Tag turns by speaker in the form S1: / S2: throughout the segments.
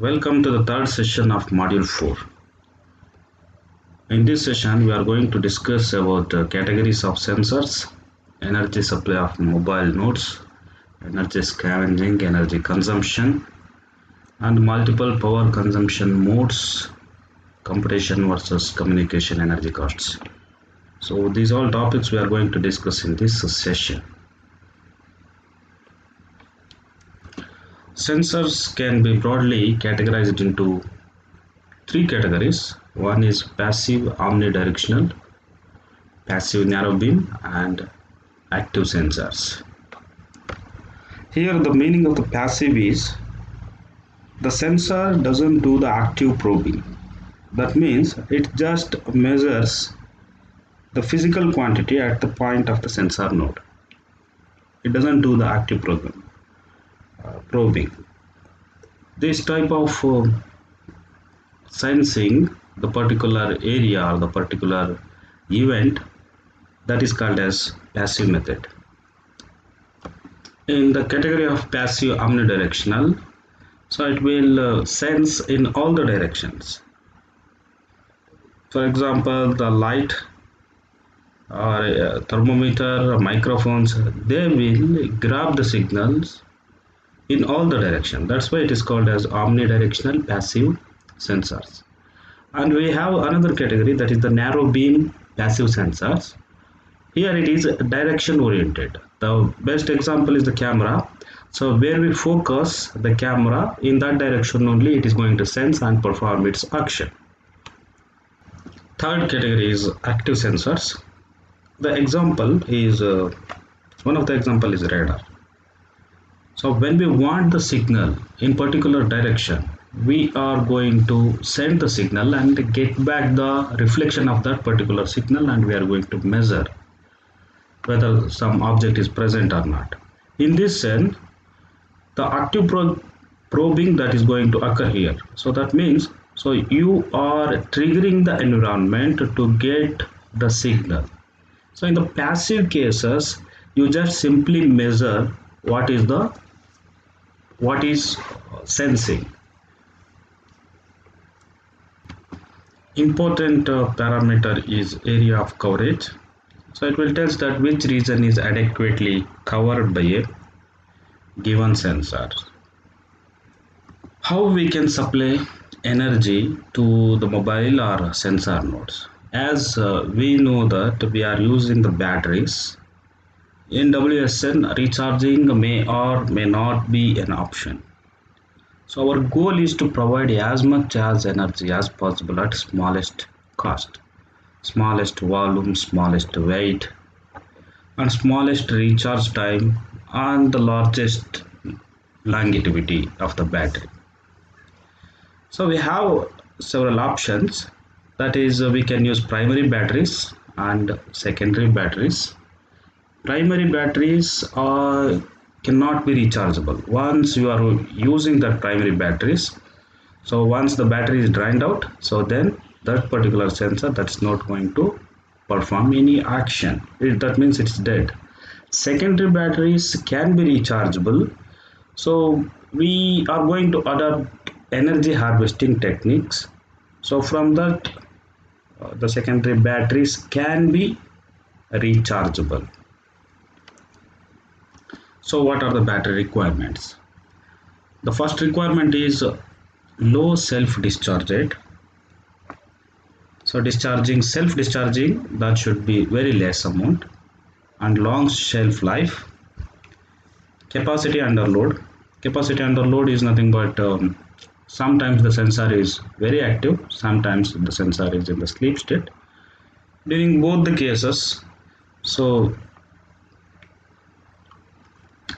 S1: Welcome to the third session of Module 4. In this session, we are going to discuss about categories of sensors, energy supply of mobile nodes, energy scavenging, energy consumption, and multiple power consumption modes, computation versus communication energy costs. So these all topics we are going to discuss in this session. Sensors can be broadly categorized into three categories. One is passive omnidirectional, passive narrow beam, and active sensors. Here the meaning of the passive is the sensor doesn't do the active probing. That means it just measures the physical quantity at the point of the sensor node. It doesn't do the active probing. This type of sensing the particular area or the particular event, that is called as passive method. In the category of passive omnidirectional, so it will sense in all the directions. For example, the light or a thermometer or microphones, they will grab the signals in all the directions. That's why it is called as omnidirectional passive sensors. And we have another category, that is the narrow beam passive sensors. Here it is direction oriented. The best example is the camera. So where we focus the camera, in that direction only it is going to sense and perform its action. Third category is active sensors. The example is one of the example is radar. So when we want the signal in particular direction, we are going to send the signal and get back the reflection of that particular signal, and we are going to measure whether some object is present or not. In this sense, the active probing that is going to occur here. So that means, so you are triggering the environment to get the signal. So in the passive cases, you just simply measure what is sensing. Important parameter is area of coverage. So it will tell us that which region is adequately covered by a given sensor. How we can supply energy to the mobile or sensor nodes? As we know that we are using the batteries. In WSN, recharging may or may not be an option. So our goal is to provide as much as energy as possible at smallest cost, smallest volume, smallest weight, and smallest recharge time, and the largest longevity of the battery. So we have several options. That is, we can use primary batteries and secondary batteries. Primary batteries cannot be rechargeable. Once you are using that primary batteries, so once the battery is drained out, so then that particular sensor, that's not going to perform any action. That means it's dead. Secondary batteries can be rechargeable. So we are going to adopt energy harvesting techniques. So from that, the secondary batteries can be rechargeable. So what are the battery requirements? The first requirement is low self-discharge rate. So self-discharging, that should be very less amount, and long shelf life. Capacity under load. Capacity under load is nothing but sometimes the sensor is very active, sometimes the sensor is in the sleep state. During both the cases, so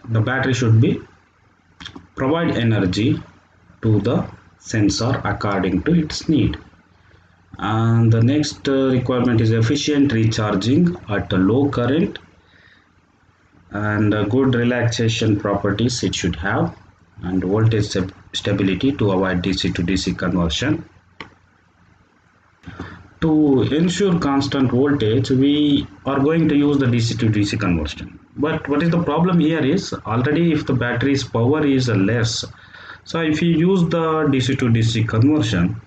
S1: the battery should be provide energy to the sensor according to its need. And the next requirement is efficient recharging at a low current, and good relaxation properties it should have, and voltage stability to avoid DC to DC conversion. To ensure constant voltage, we are going to use the DC to DC conversion. But what is the problem here is, already if the battery's power is less, So if you use the DC to DC conversion,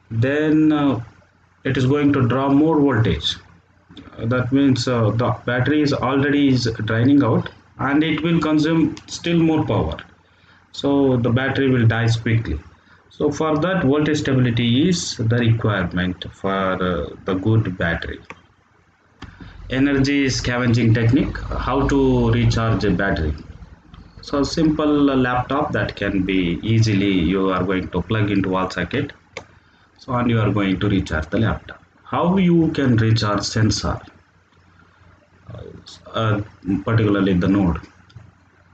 S1: then it is going to draw more voltage. That means the battery is already draining out, and it will consume still more power, so the battery will die quickly. So for that, voltage stability is the requirement for the good battery. Energy scavenging technique, how to recharge a battery. So simple laptop that can be easily, you are going to plug into wall socket, so and you are going to recharge the laptop. How you can recharge sensor, particularly the node.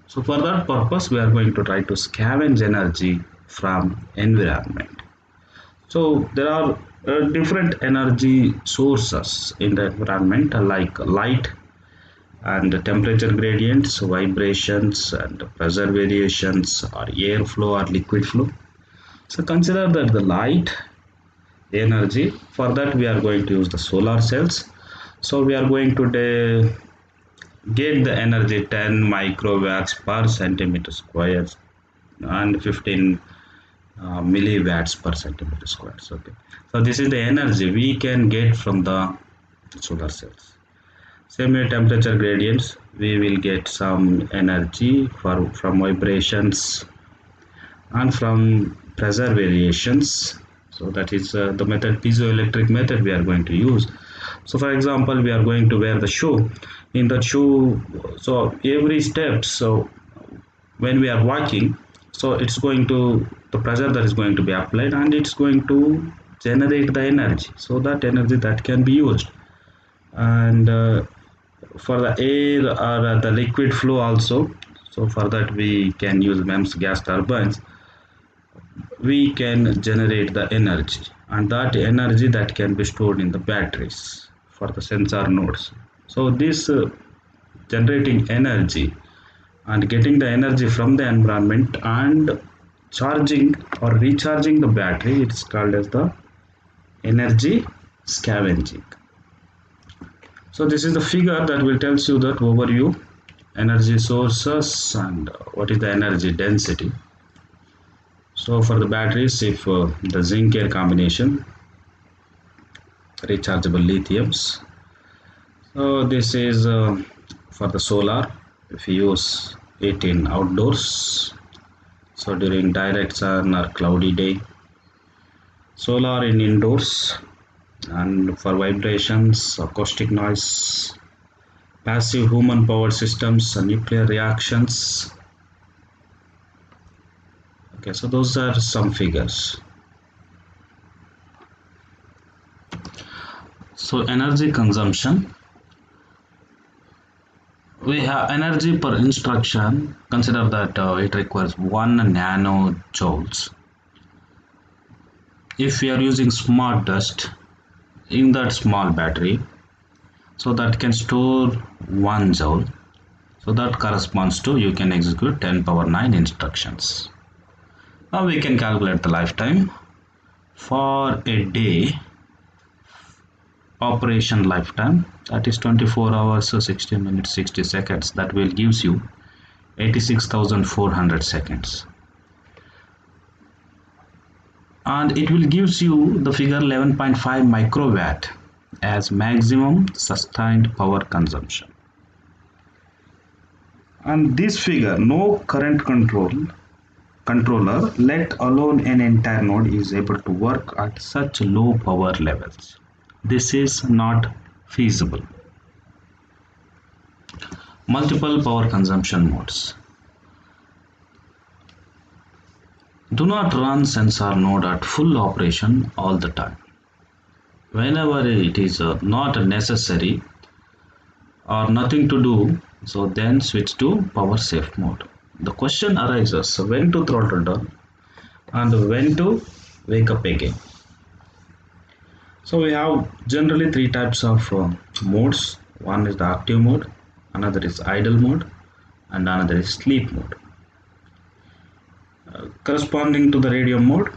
S1: So for that purpose, we are going to try to scavenge energy from environment. So there are different energy sources in the environment, like light and temperature gradients, vibrations and pressure variations, or airflow or liquid flow. So consider that the light energy, for that we are going to use the solar cells. So we are going to get the energy 10 microwatts per centimeter square and 15 milliwatts per centimeter square. Okay, so this is the energy we can get from the solar cells. Same way, temperature gradients, we will get some energy from vibrations and from pressure variations. So that is the method, piezoelectric method we are going to use. So for example, we are going to wear the shoe. In that shoe, so every step, so when we are walking, so it's going to, the pressure that is going to be applied, and it's going to generate the energy, so that energy that can be used. And for the air or the liquid flow also, so for that we can use MEMS gas turbines. We can generate the energy, and that energy that can be stored in the batteries for the sensor nodes. So this generating energy and getting the energy from the environment and charging or recharging the battery, it's called as the energy scavenging. So this is the figure that will tells you that overview, energy sources, and what is the energy density. So for the batteries, if the zinc air combination, rechargeable lithiums. So this is for the solar, if you use it in outdoors, so during direct sun or cloudy day. Solar in indoors, and for vibrations, acoustic noise, passive human power systems, nuclear reactions. Okay, so those are some figures. So energy consumption, we have energy per instruction. Consider that it requires 1 nanojoules. If we are using smart dust in that small battery, so that can store 1 joule, so that corresponds to, you can execute 10 power 9 instructions. Now we can calculate the lifetime for a day. Operation lifetime, that is 24 hours 60 minutes 60 seconds, that will gives you 86,400 seconds, and it will gives you the figure 11.5 microwatt as maximum sustained power consumption. And this figure, no current controller, let alone an entire node, is able to work at such low power levels. This is not feasible. Multiple power consumption modes. Do not run sensor node at full operation all the time. Whenever it is not necessary or nothing to do, so then switch to power safe mode. The question arises when to throttle down and when to wake up again. So we have generally 3 types of modes. One is the active mode, another is idle mode, and another is sleep mode. Corresponding to the radio mode,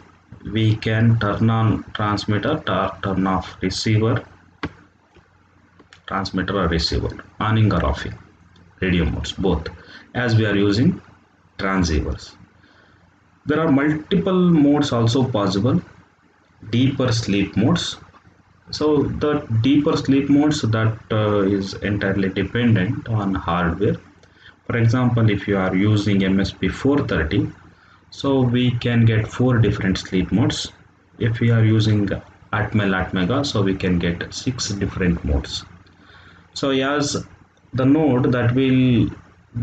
S1: we can turn on transmitter or turn off receiver, transmitter or receiver, on or offing, radio modes both, as we are using transceivers. There are multiple modes also possible. Deeper sleep modes. So the deeper sleep modes, that is entirely dependent on hardware. For example, if you are using MSP430, so we can get 4 different sleep modes. If we are using Atmel, so we can get 6 different modes. So as the node that will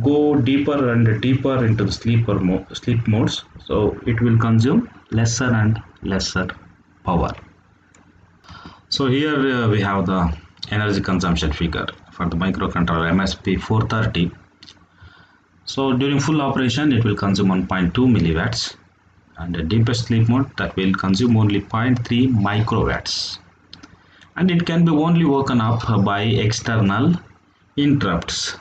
S1: go deeper and deeper into the sleep modes, so it will consume lesser and lesser power. So here we have the energy consumption figure for the microcontroller MSP430. So during full operation it will consume 1.2 milliwatts, and the deepest sleep mode that will consume only 0.3 microwatts, and it can be only woken up by external interrupts.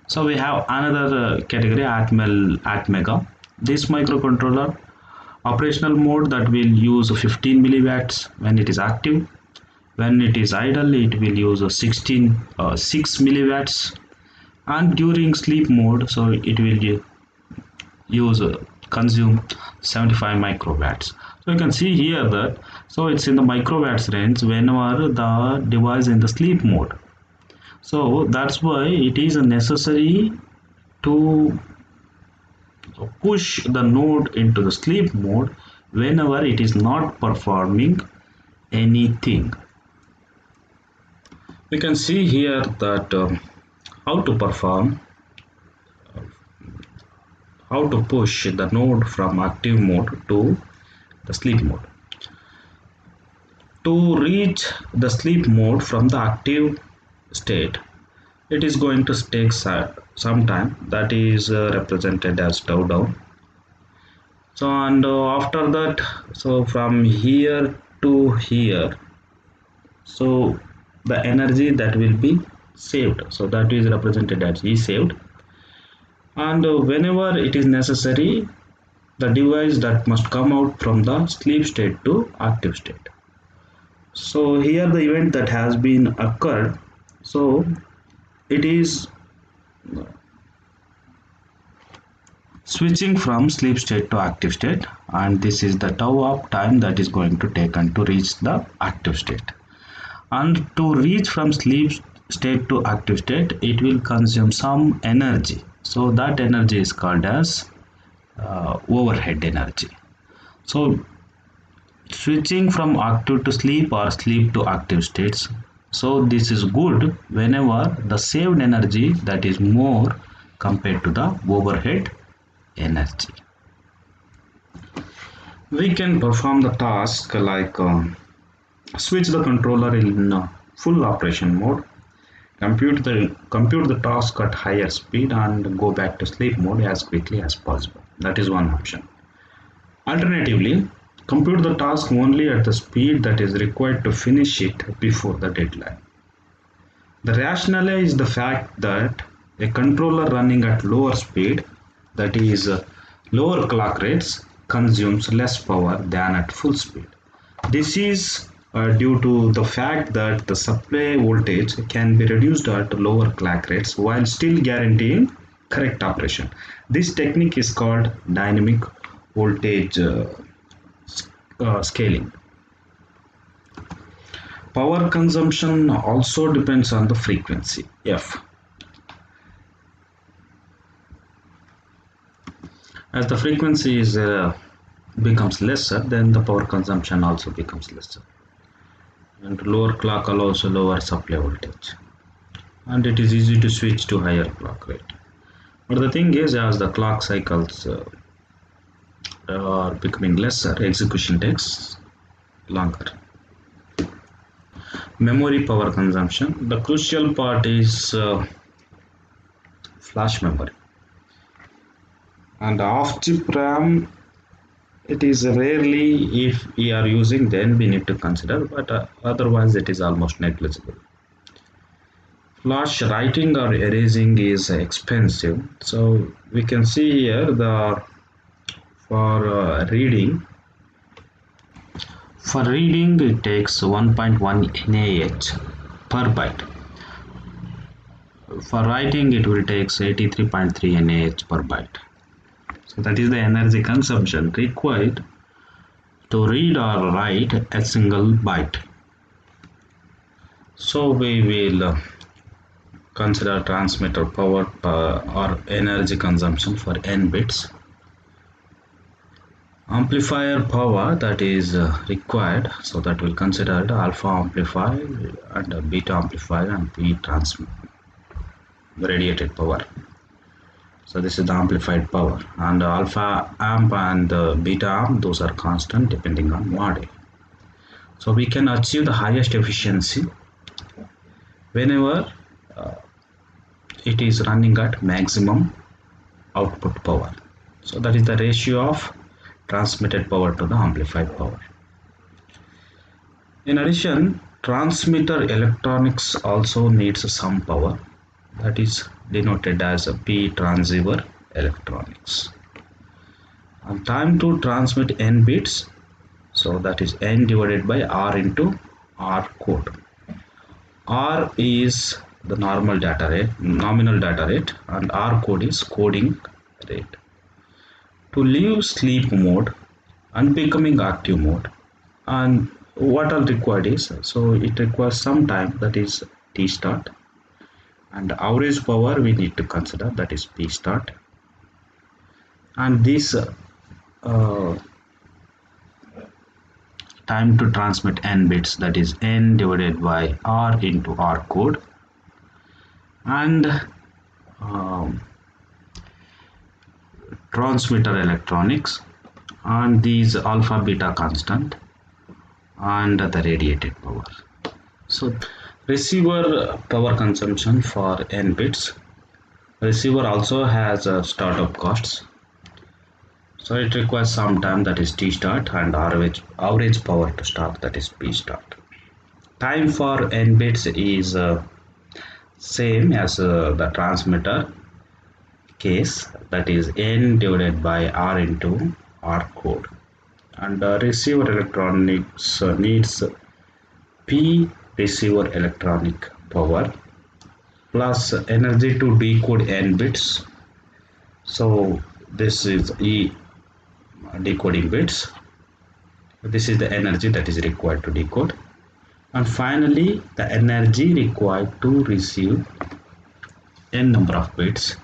S1: So we have another category, Atmega. This microcontroller operational mode that will use 15 milliwatts when it is active. When it is idle, it will use 6 milliwatts, and during sleep mode, so it will consume 75 microwatts. So you can see here that so it's in the microwatts range whenever the device in the sleep mode. So that's why it is necessary to push the node into the sleep mode whenever it is not performing anything. We can see here that how to push the node from active mode to the sleep mode. To reach the sleep mode from the active state, it is going to take some time, that is represented as tau down. So and after that, so from here to here, so the energy that will be saved, so that is represented as E saved. And whenever it is necessary, the device that must come out from the sleep state to active state. So here the event that has been occurred, so it is switching from sleep state to active state, and this is the tau of time that is going to take and to reach the active state. And to reach from sleep state to active state, it will consume some energy. So that energy is called as overhead energy. So switching from active to sleep or sleep to active states, so this is good whenever the saved energy that is more compared to the overhead energy. We can perform the task like switch the controller in full operation mode, compute the task at higher speed, and go back to sleep mode as quickly as possible. That is one option. Alternatively, compute the task only at the speed that is required to finish it before the deadline. The rationale is the fact that a controller running at lower speed, that is lower clock rates, consumes less power than at full speed. This is due to the fact that the supply voltage can be reduced at lower clock rates while still guaranteeing correct operation. This technique is called dynamic voltage scaling. Power consumption also depends on the frequency F. As the frequency is becomes lesser, then the power consumption also becomes lesser. And lower clock allows a lower supply voltage, and it is easy to switch to higher clock rate. But the thing is, as the clock cycles are becoming lesser, execution takes longer. Memory power consumption. The crucial part is flash memory. And off-chip RAM, it is rarely, if we are using, then we need to consider, but otherwise it is almost negligible. Flash writing or erasing is expensive, so we can see here for reading it takes 1.1 NaH per byte. For writing it will take 83.3 NaH per byte. So that is the energy consumption required to read or write a single byte. So we will consider transmitter power or energy consumption for n bits. Amplifier power that is required, so that will consider the alpha amplifier and beta amplifier and P transmit radiated power. So this is the amplified power, and alpha amp and beta amp, those are constant depending on module. So we can achieve the highest efficiency whenever it is running at maximum output power. So that is the ratio of transmitted power to the amplified power. In addition, transmitter electronics also needs some power, that is denoted as a P transceiver electronics. And time to transmit n bits, so that is n divided by r into r code. R is the normal data rate, nominal data rate, and r code is coding rate. To leave sleep mode and becoming active mode, and what all required is, so it requires some time, that is T start, and average power we need to consider, that is P start, and this time to transmit n bits, that is n divided by r into r code, and transmitter electronics, and these alpha beta constant, and the radiated power. So receiver power consumption for n bits. Receiver also has startup costs, so it requires some time, that is T start, and average power to start, that is P start. Time for n bits is same as the transmitter case, that is n divided by r into r code, and receiver electronics needs P receiver electronic power plus energy to decode n bits. So this is E decoding bits. This is the energy that is required to decode, and finally the energy required to receive n number of bits.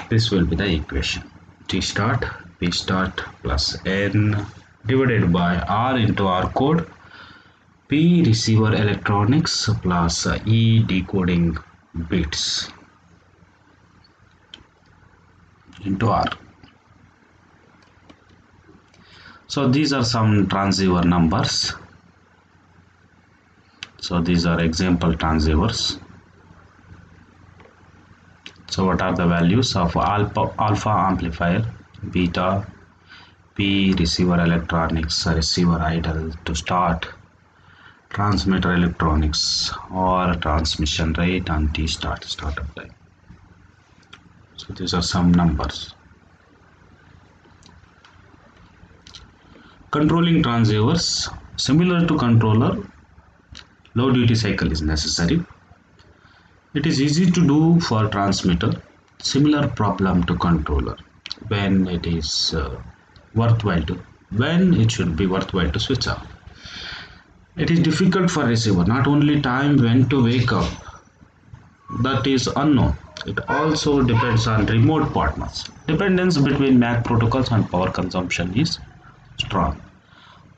S1: This will be the equation: T start P start plus n divided by r into r code, P receiver electronics plus E decoding bits into R. So these are some transceiver numbers. So these are example transceivers. So what are the values of alpha amplifier, beta, P receiver electronics, receiver idle to start, transmitter electronics or transmission rate, and T start startup time. So these are some numbers. Controlling transceivers. Similar to controller, low duty cycle is necessary. It is easy to do for transmitter. Similar problem to controller, when it is when it should be worthwhile to switch off. It is difficult for receiver. Not only time when to wake up, that is unknown. It also depends on remote partners. Dependence between MAC protocols and power consumption is strong.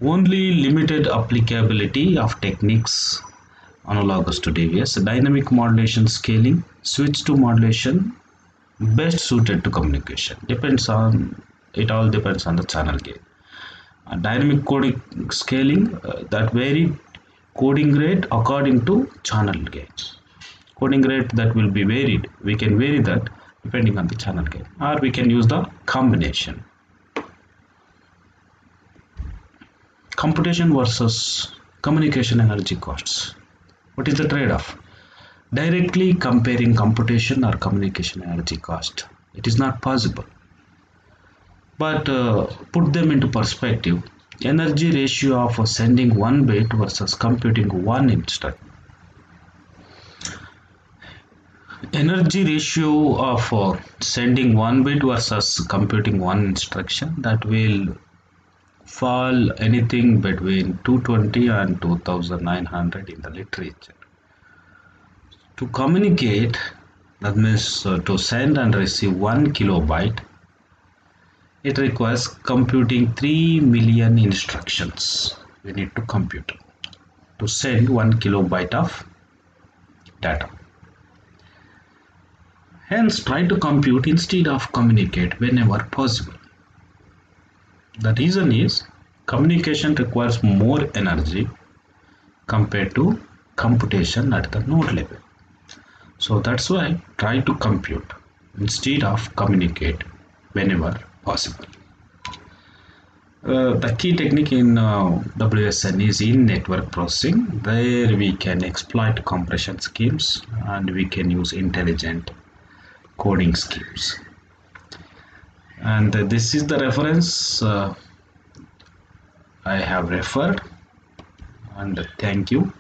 S1: Only limited applicability of techniques analogous to DVS. Dynamic modulation scaling, switch to modulation best suited to communication. It all depends on the channel gain. Dynamic coding scaling, that vary coding rate according to channel gain. Coding rate that will be varied. We can vary that depending on the channel gain, or we can use the combination. Computation versus communication energy costs. What is the trade-off? Directly comparing computation or communication energy cost, it is not possible. But put them into perspective. Energy ratio of sending one bit versus computing one instruction. energy ratio of sending one bit versus computing one instruction, that will fall anything between 220 and 2900 in the literature. To communicate, that means to send and receive 1 kilobyte, it requires computing 3 million instructions. We need to compute to send 1 kilobyte of data. Hence, try to compute instead of communicate whenever possible. The reason is communication requires more energy compared to computation at the node level. So that's why try to compute instead of communicate whenever possible. The key technique in WSN is in network processing, where we can exploit compression schemes and we can use intelligent coding schemes. And this is the reference I have referred, and thank you.